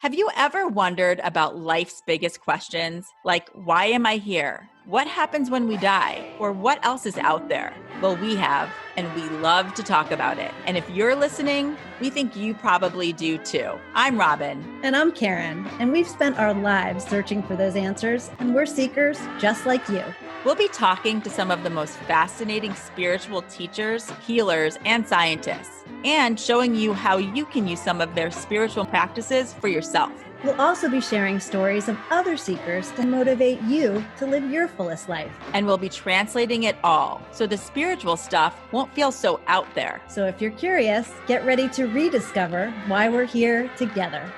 Have you ever wondered about life's biggest questions? Like, why am I here? What happens when we die? Or what else is out there? Well, we have, and we love to talk about it. And if you're listening, we think you probably do too. I'm Robyn. And I'm Karen. And we've spent our lives searching for those answers, and we're seekers just like you. We'll be talking to some of the most fascinating spiritual teachers, healers, and scientists, and showing you how you can use some of their spiritual practices for yourself. We'll also be sharing stories of other seekers to motivate you to live your fullest life. And we'll be translating it all, so the spiritual stuff won't feel so out there. So if you're curious, get ready to rediscover why we're here together.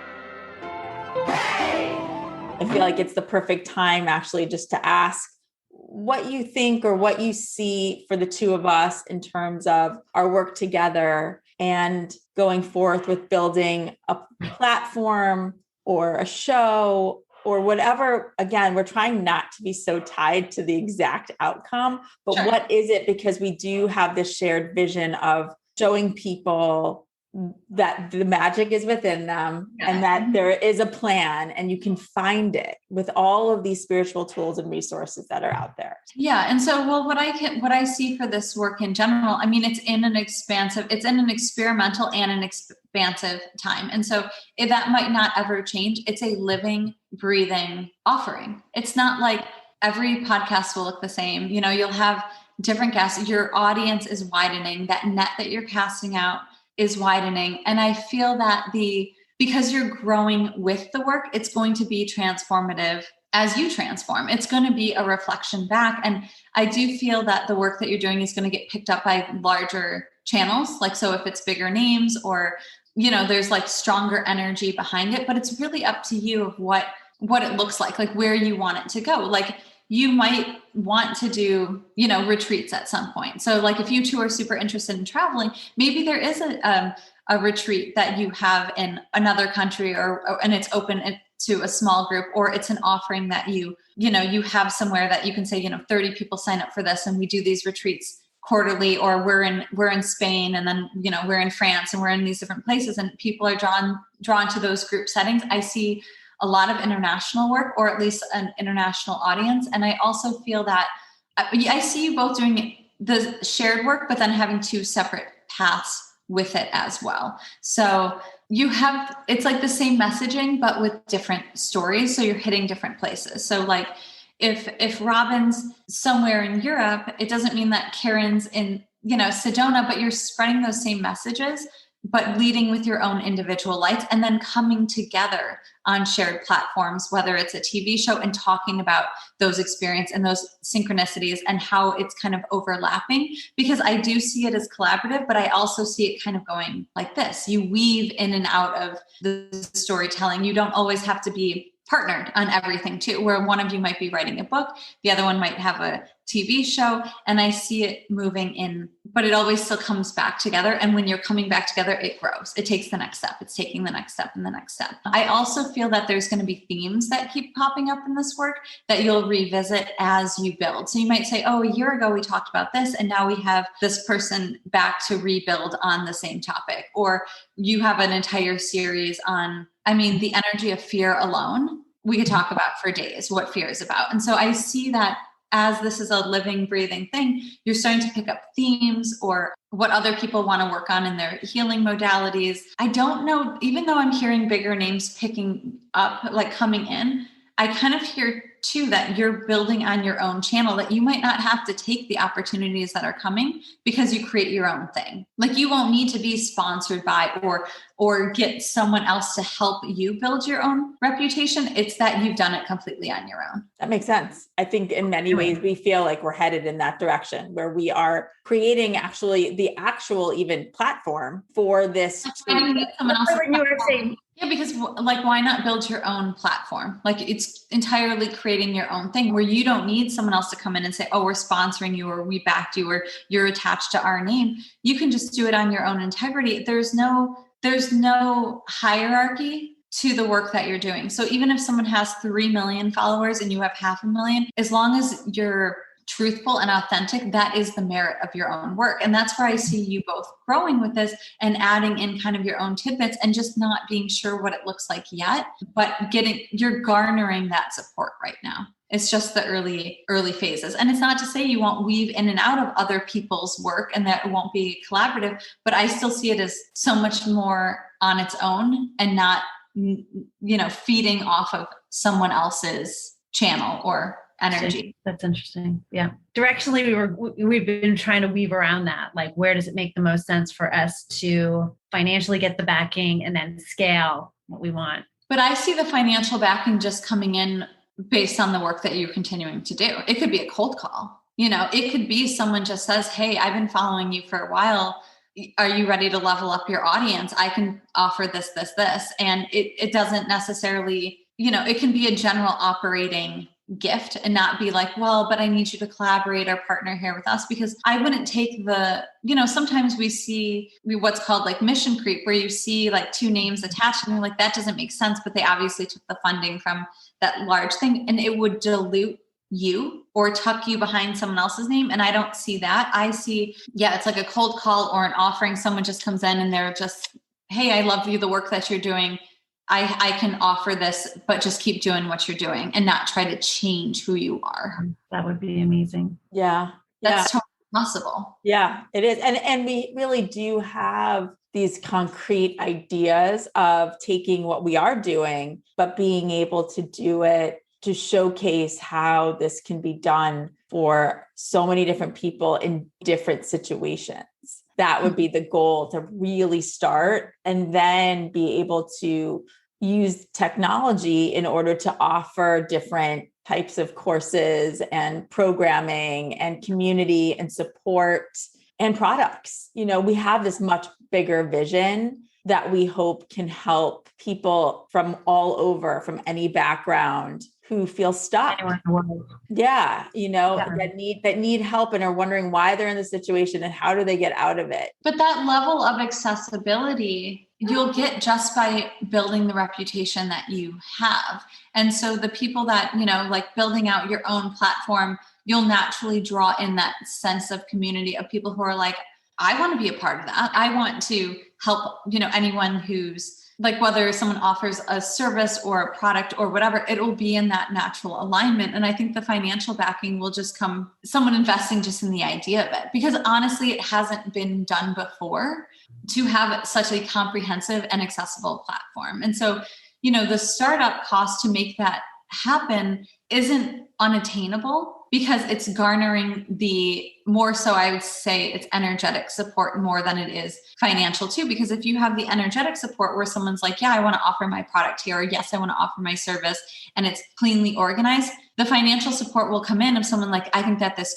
I feel like it's the perfect time actually just to ask what you think or what you see for the two of us in terms of our work together and going forth with building a platform or a show or whatever. Again, we're trying not to be so tied to the exact outcome, but Sure. What is it? Because we do have this shared vision of showing people that the magic is within them and that there is a plan and you can find it with all of these spiritual tools and resources that are out there. Yeah. And so, what I see for this work in general, I mean, it's in an experimental and an expansive time. And so that might not ever change. It's a living, breathing offering. It's not like every podcast will look the same. You know, you'll have different guests. Your audience is widening. That net that you're casting out is widening. And I feel that because you're growing with the work, it's going to be transformative as you transform. It's going to be a reflection back. And I do feel that the work that you're doing is going to get picked up by larger channels. Like, so if it's bigger names or, you know, there's like stronger energy behind it, but it's really up to you of what it looks like where you want it to go. Like, you might want to do, you know, retreats at some point. So like if you two are super interested in traveling, maybe there is a retreat that you have in another country and it's open to a small group, or it's an offering that you have somewhere that you can say, 30 people sign up for this and we do these retreats quarterly, or we're in Spain and then, we're in France and we're in these different places and people are drawn to those group settings. I see a lot of international work, or at least an international audience. And I also feel that I see you both doing the shared work, but then having two separate paths with it as well. So it's like the same messaging, but with different stories. So you're hitting different places. So like if Robyn's somewhere in Europe, it doesn't mean that Karen's in, Sedona, but you're spreading those same messages, but leading with your own individual lights and then coming together on shared platforms, whether it's a TV show, and talking about those experiences and those synchronicities and how it's kind of overlapping, because I do see it as collaborative, but I also see it kind of going like this. You weave in and out of the storytelling. You don't always have to be partnered on everything too, where one of you might be writing a book, the other one might have a TV show, and I see it moving in, but it always still comes back together. And when you're coming back together, it grows. It takes the next step. It's taking the next step and the next step. I also feel that there's going to be themes that keep popping up in this work that you'll revisit as you build. So you might say, oh, a year ago we talked about this, and now we have this person back to rebuild on the same topic. Or you have an entire series on, the energy of fear alone. We could talk about for days what fear is about. And so I see that as this is a living, breathing thing, you're starting to pick up themes or what other people want to work on in their healing modalities. I don't know, even though I'm hearing bigger names picking up, like coming in, I kind of hear too that you're building on your own channel, that you might not have to take the opportunities that are coming because you create your own thing. Like you won't need to be sponsored by or get someone else to help you build your own reputation. It's that you've done it completely on your own. That makes sense. I think in many ways we feel like we're headed in that direction where we are creating the actual even platform for this. Why do you need someone else? You were saying. Yeah, because like, why not build your own platform? Like it's entirely creating your own thing where you don't need someone else to come in and say, oh, we're sponsoring you, or we backed you, or you're attached to our name. You can just do it on your own integrity. There's no hierarchy to the work that you're doing. So even if someone has 3 million followers and you have 500,000, as long as you're truthful and authentic, that is the merit of your own work. And that's where I see you both growing with this and adding in kind of your own tidbits and just not being sure what it looks like yet, but you're garnering that support right now. It's just the early phases. And it's not to say you won't weave in and out of other people's work and that it won't be collaborative, but I still see it as so much more on its own and not, feeding off of someone else's channel or energy. That's interesting. Yeah. Directionally, we've been trying to weave around that. Like, where does it make the most sense for us to financially get the backing and then scale what we want? But I see the financial backing just coming in based on the work that you're continuing to do. It could be a cold call. It could be someone just says, hey, I've been following you for a while. Are you ready to level up your audience? I can offer this. And it doesn't necessarily, it can be a general operating gift and not be like, well, but I need you to collaborate or partner here with us, because I wouldn't take sometimes we see what's called like mission creep, where you see like two names attached and you're like, that doesn't make sense, but they obviously took the funding from that large thing, and it would dilute you or tuck you behind someone else's name. And I don't see that. I see, it's like a cold call or an offering. Someone just comes in and they're just, hey, I love the work that you're doing. I can offer this, but just keep doing what you're doing and not try to change who you are. That would be amazing. Yeah. That's totally possible. Yeah, it is. And we really do have these concrete ideas of taking what we are doing, but being able to do it to showcase how this can be done for so many different people in different situations. That would be the goal, to really start and then be able to use technology in order to offer different types of courses and programming and community and support and products. We have this much bigger vision that we hope can help people from all over, from any background, who feel stuck. Yeah. That need help and are wondering why they're in the situation and how do they get out of it. But that level of accessibility you'll get just by building the reputation that you have. And so the people that, like building out your own platform, you'll naturally draw in that sense of community of people who are like, I want to be a part of that. I want to help, anyone who's like, whether someone offers a service or a product or whatever, it will be in that natural alignment. And I think the financial backing will just come, someone investing just in the idea of it, because honestly, it hasn't been done before to have such a comprehensive and accessible platform. And so, the startup cost to make that happen isn't unattainable, because it's garnering the more so, I would say it's energetic support more than it is financial too. Because if you have the energetic support where someone's like, yeah, I want to offer my product here, or yes, I want to offer my service, and it's cleanly organized, the financial support will come in of someone like, I think that this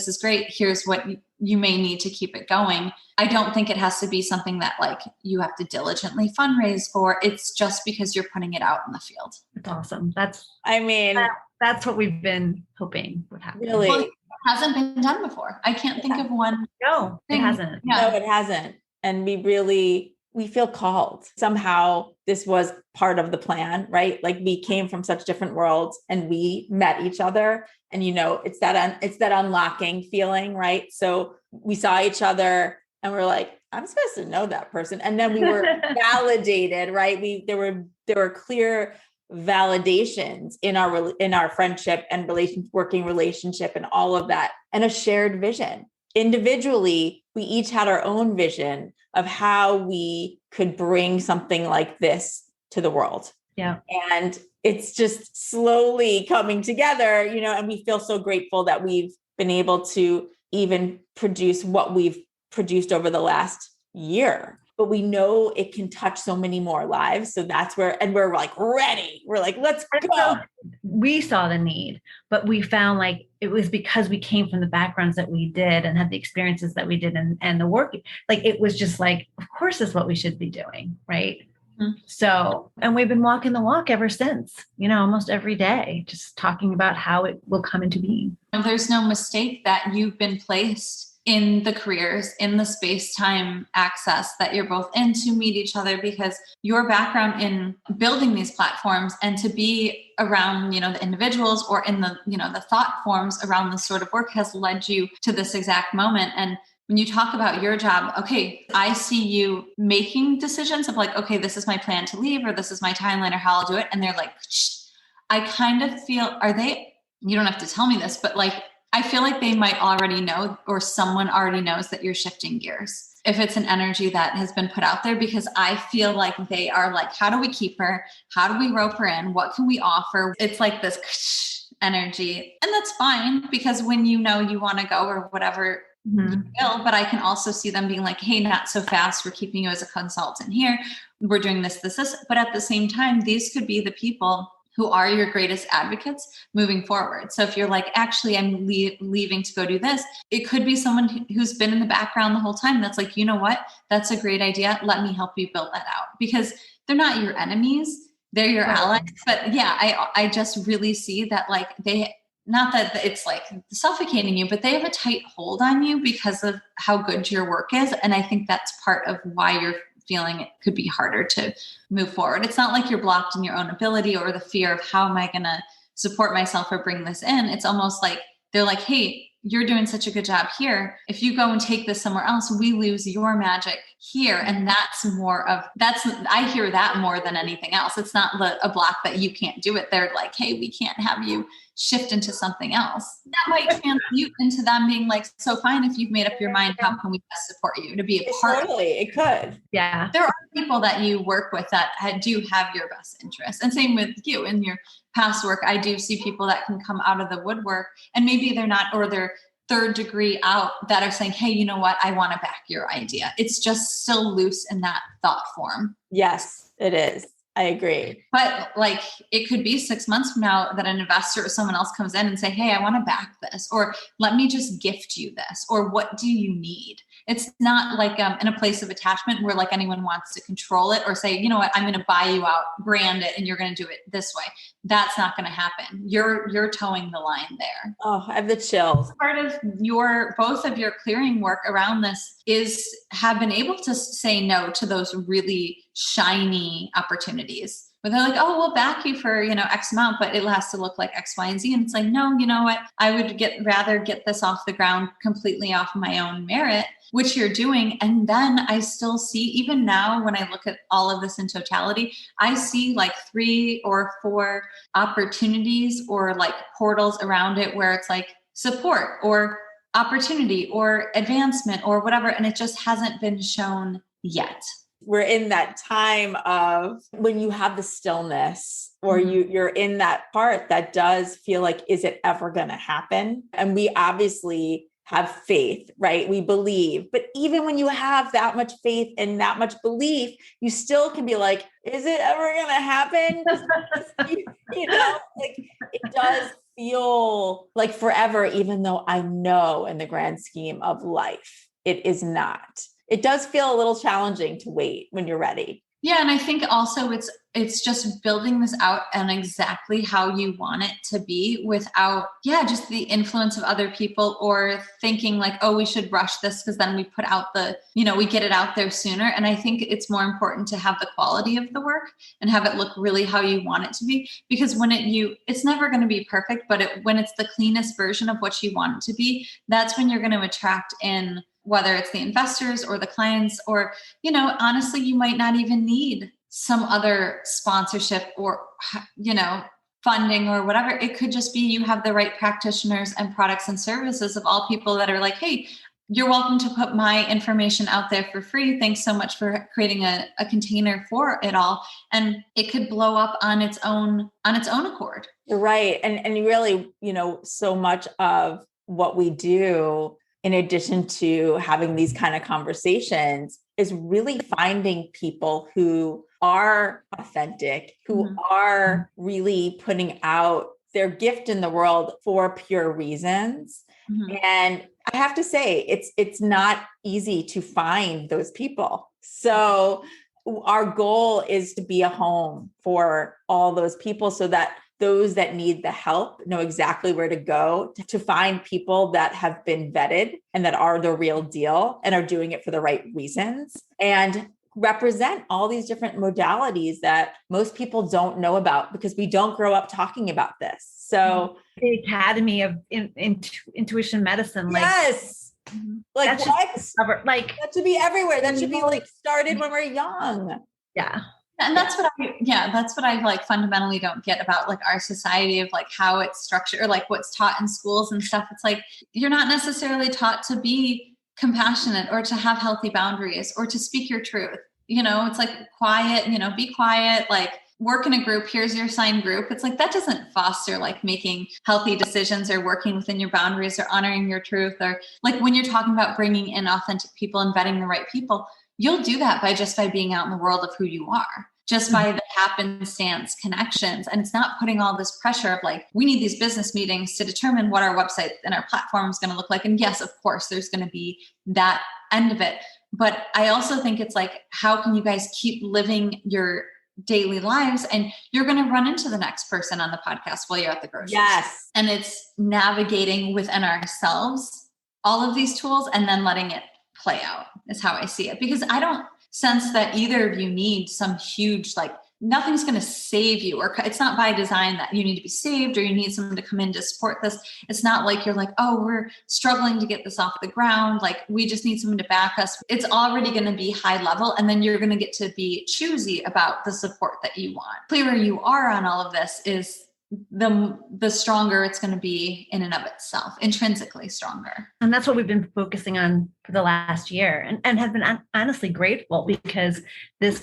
is great. Here's what you may need to keep it going. I don't think it has to be something that like you have to diligently fundraise for. It's just because you're putting it out in the field. That's awesome. That's what we've been hoping would happen. Really? Well, it hasn't been done before. I can't think of one. No, it hasn't. Yeah. No, it hasn't. And we feel called. Somehow this was part of the plan, right? Like we came from such different worlds and we met each other, and it's that unlocking feeling, right? So we saw each other and we're like, I'm supposed to know that person. And then we were validated, right? There were clear validations in our friendship and working relationship and all of that, and a shared vision. Individually, we each had our own vision of how we could bring something like this to the world. Yeah. And it's just slowly coming together, and we feel so grateful that we've been able to even produce what we've produced over the last year. But we know it can touch so many more lives. So that's where, and we're like, ready. We're like, let's go. So we saw the need, but we found like it was because we came from the backgrounds that we did and had the experiences that we did and the work. Like, it was just like, of course, this is what we should be doing. Right. Mm-hmm. So, and we've been walking the walk ever since, almost every day, just talking about how it will come into being. There's no mistake that you've been placed in the careers, in the space-time access that you're both in to meet each other, because your background in building these platforms and to be around, the individuals or in the, the thought forms around this sort of work has led you to this exact moment. And when you talk about your job, okay, I see you making decisions of like, okay, this is my plan to leave, or this is my timeline, or how I'll do it. And they're like, shh. I kind of feel, you don't have to tell me this, but like, I feel like they might already know, or someone already knows that you're shifting gears if it's an energy that has been put out there, because I feel like they are like, how do we keep her? How do we rope her in? What can we offer? It's like this energy. And that's fine, because when you want to go or whatever, you will, but I can also see them being like, hey, not so fast. We're keeping you as a consultant here. We're doing this. But at the same time, these could be the people who are your greatest advocates moving forward. So if you're like, actually, I'm leaving to go do this, it could be someone who's been in the background the whole time. That's like, you know what? That's a great idea. Let me help you build that out, because they're not your enemies. They're your allies. But yeah, I just really see that like not that it's like suffocating you, but they have a tight hold on you because of how good your work is. And I think that's part of why you're feeling it could be harder to move forward. It's not like you're blocked in your own ability or the fear of how am I going to support myself or bring this in. It's almost like they're like, hey, you're doing such a good job here. If you go and take this somewhere else, we lose your magic here. And I hear that more than anything else. It's not a block that you can't do it. They're like, hey, we can't have you shift into something else. That might transmute into them being like, so fine, if you've made up your mind, how can we best support you to be a part of it? It could. Yeah. There are people that you work with that do have your best interests. And same with you in your past work. I do see people that can come out of the woodwork, and maybe they're not, or they're third degree out, that are saying, hey, you know what? I want to back your idea. It's just still loose in that thought form. Yes, it is. I agree. But like, it could be 6 months from now that an investor or someone else comes in and say, hey, I want to back this, or let me just gift you this, or what do you need? It's not like in a place of attachment where like anyone wants to control it or say, you know what, I'm going to buy you out, brand it, and you're going to do it this way. That's not going to happen. You're towing the line there. Oh, I have the chills. Part of both of your clearing work around this have been able to say no to those really shiny opportunities where they're like, oh, we'll back you for, X amount, but it has to look like X, Y, and Z. And it's like, no, you know what? I would rather get this off the ground completely off my own merit, which you're doing. And then I still see, even now, when I look at all of this in totality, I see like 3 or 4 opportunities or like portals around it where it's like support or opportunity or advancement or whatever. And it just hasn't been shown yet. We're in that time of when you have the stillness, or you're in that part that does feel like, is it ever going to happen? And we obviously have faith, right? We believe. But even when you have that much faith and that much belief, you still can be like, is it ever going to happen? Like it does feel like forever, even though I know in the grand scheme of life, it is not. It does feel a little challenging to wait when you're ready. Yeah. And I think also it's just building this out and exactly how you want it to be without, just the influence of other people or thinking like, oh, we should rush this because then we put out we get it out there sooner. And I think it's more important to have the quality of the work and have it look really how you want it to be, because when it's never going to be perfect, but when it's the cleanest version of what you want it to be, that's when you're going to attract in, whether it's the investors or the clients, or, honestly, you might not even need some other sponsorship or, funding or whatever. It could just be you have the right practitioners and products and services of all people that are like, hey, you're welcome to put my information out there for free. Thanks so much for creating a container for it all. And it could blow up on its own accord. You're right. And really, so much of what we do, in addition to having these kind of conversations, is really finding people who are authentic, who are really putting out their gift in the world for pure reasons. And I have to say, it's not easy to find those people. So our goal is to be a home for all those people so that those that need the help know exactly where to go to find people that have been vetted and that are the real deal and are doing it for the right reasons and represent all these different modalities that most people don't know about because we don't grow up talking about this. So the Academy of Intuition Medicine, yes. Like that what? Like that should be everywhere. That should be like started when we're young. Yeah. And that's what I like fundamentally don't get about like our society of like how it's structured or like what's taught in schools and stuff. It's like, you're not necessarily taught to be compassionate or to have healthy boundaries or to speak your truth. It's like quiet, be quiet, like work in a group. Here's your assigned group. It's like, that doesn't foster like making healthy decisions or working within your boundaries or honoring your truth. Or like when you're talking about bringing in authentic people and vetting the right people, you'll do that by being out in the world of who you are, just by the happenstance connections. And it's not putting all this pressure of like, we need these business meetings to determine what our website and our platform is going to look like. And yes, of course, there's going to be that end of it. But I also think it's like, how can you guys keep living your daily lives? And you're going to run into the next person on the podcast while you're at the grocery store. Yes. And it's navigating within ourselves all of these tools and then letting it play out is how I see it. Because I don't sense that either of you need some huge, like nothing's going to save you, or it's not by design that you need to be saved or you need someone to come in to support this. It's not like you're like, oh, we're struggling to get this off the ground. Like we just need someone to back us. It's already going to be high level. And then you're going to get to be choosy about the support that you want. Clearer you are on all of this is the stronger it's going to be in and of itself, intrinsically stronger. And that's what we've been focusing on for the last year and have been honestly grateful because this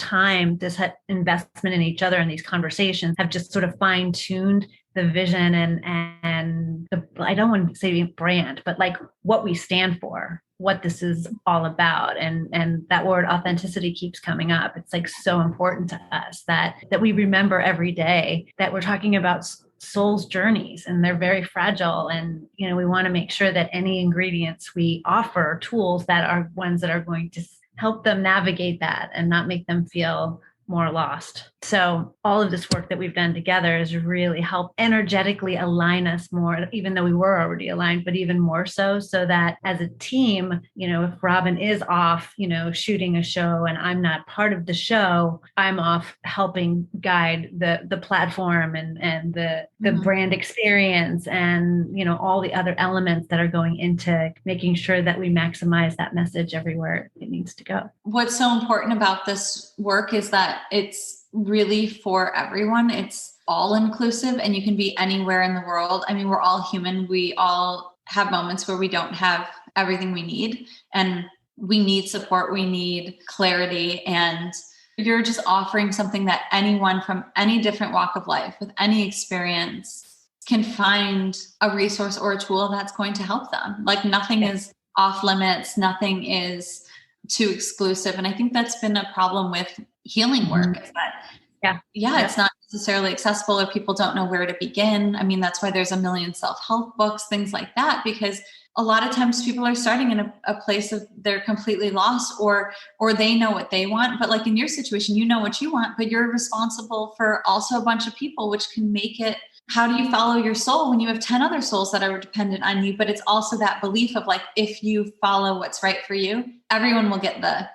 investment in each other and these conversations have just sort of fine-tuned the vision and the, I don't want to say brand, but like what we stand for, what this is all about. And that word authenticity keeps coming up. It's like so important to us that we remember every day that we're talking about soul's journeys and they're very fragile. And, we want to make sure that any ingredients we offer, tools that are ones that are going to help them navigate that and not make them feel more lost. So all of this work that we've done together has really helped energetically align us more, even though we were already aligned, but even more so that as a team, if Robyn is off, shooting a show and I'm not part of the show, I'm off helping guide the platform and the brand experience and, all the other elements that are going into making sure that we maximize that message everywhere it needs to go. What's so important about this work is that it's really for everyone. It's all inclusive and you can be anywhere in the world. I mean, we're all human. We all have moments where we don't have everything we need and we need support. We need clarity. And you're just offering something that anyone from any different walk of life with any experience can find a resource or a tool that's going to help them. Like nothing is off limits. Nothing is too exclusive. And I think that's been a problem with healing work is that, it's not necessarily accessible or people don't know where to begin. I mean, that's why there's a million self-help books, things like that, because a lot of times people are starting in a place of they're completely lost or they know what they want. But like in your situation, you know what you want, but you're responsible for also a bunch of people, which can make it, how do you follow your soul when you have 10 other souls that are dependent on you? But it's also that belief of like, if you follow what's right for you, everyone will get the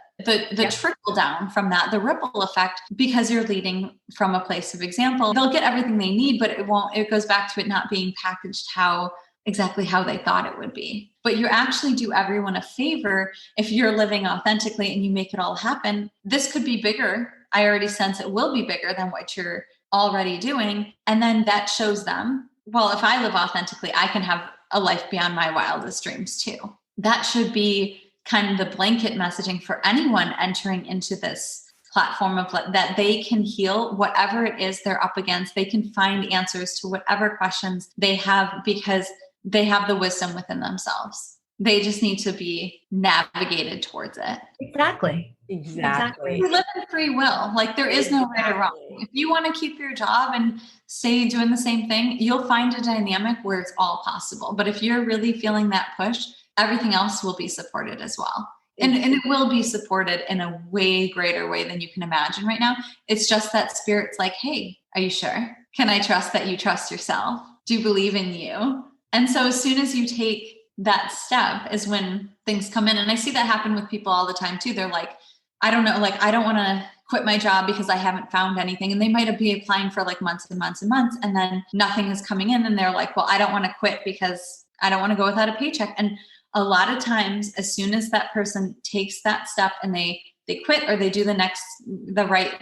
trickle down from that, the ripple effect, because you're leading from a place of example. They'll get everything they need, but it goes back to it not being packaged exactly how they thought it would be. But you actually do everyone a favor if you're living authentically and you make it all happen. This could be bigger. I already sense it will be bigger than what you're already doing. And then that shows them, well, if I live authentically, I can have a life beyond my wildest dreams too. That should be kind of the blanket messaging for anyone entering into this platform of that they can heal whatever it is they're up against. They can find answers to whatever questions they have because they have the wisdom within themselves. They just need to be navigated towards it. Exactly. Exactly. We live in free will. Like there is no right or wrong. If you want to keep your job and stay doing the same thing, you'll find a dynamic where it's all possible. But if you're really feeling that push, everything else will be supported as well. And it will be supported in a way greater way than you can imagine right now. It's just that spirit's like, hey, are you sure? Can I trust that you trust yourself? Do you believe in you? And so as soon as you take that step is when things come in. And I see that happen with people all the time too. They're like, I don't know, like, I don't want to quit my job because I haven't found anything. And they might be applying for like months and months and months, and then nothing is coming in. And they're like, well, I don't want to quit because I don't want to go without a paycheck. And a lot of times, as soon as that person takes that step and they quit, or they do the right,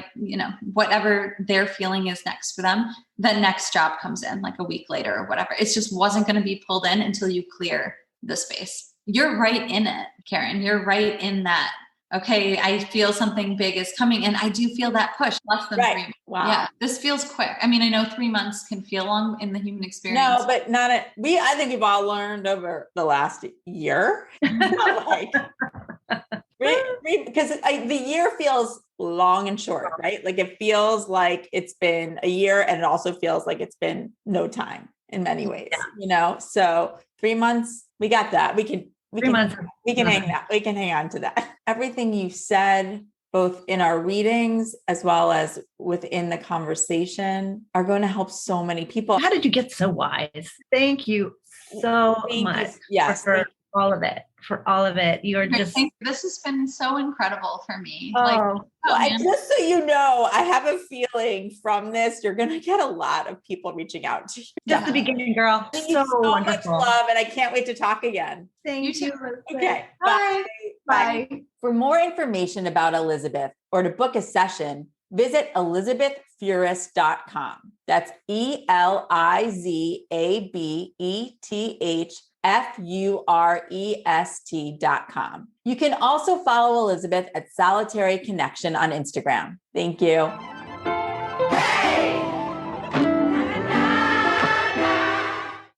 whatever their feeling is next for them, the next job comes in like a week later or whatever. It just wasn't going to be pulled in until you clear the space. You're right in it, Karen. You're right in that. Okay, I feel something big is coming, and I do feel that push. Less than 3 months. Wow. Yeah, this feels quick. I mean, I know 3 months can feel long in the human experience. No, but I think we've all learned over the last year. Because the year feels long and short, right? Like it feels like it's been a year, and it also feels like it's been no time in many ways, So 3 months, we got that. We can hang on to that. Everything you said, both in our readings as well as within the conversation, are going to help so many people. How did you get so wise? Thank you so much. Yes. For all of it. You're just. This has been so incredible for me. Just so you know, I have a feeling from this, you're going to get a lot of people reaching out to you. Just the beginning, girl. Thank you so much love, and I can't wait to talk again. Thank you. Okay. Bye. Bye. For more information about Elizabeth or to book a session, visit elizabethfurest.com. That's ELIZABETHFUREST.com. You can also follow Elizabeth at Solitary Connection on Instagram. Thank you.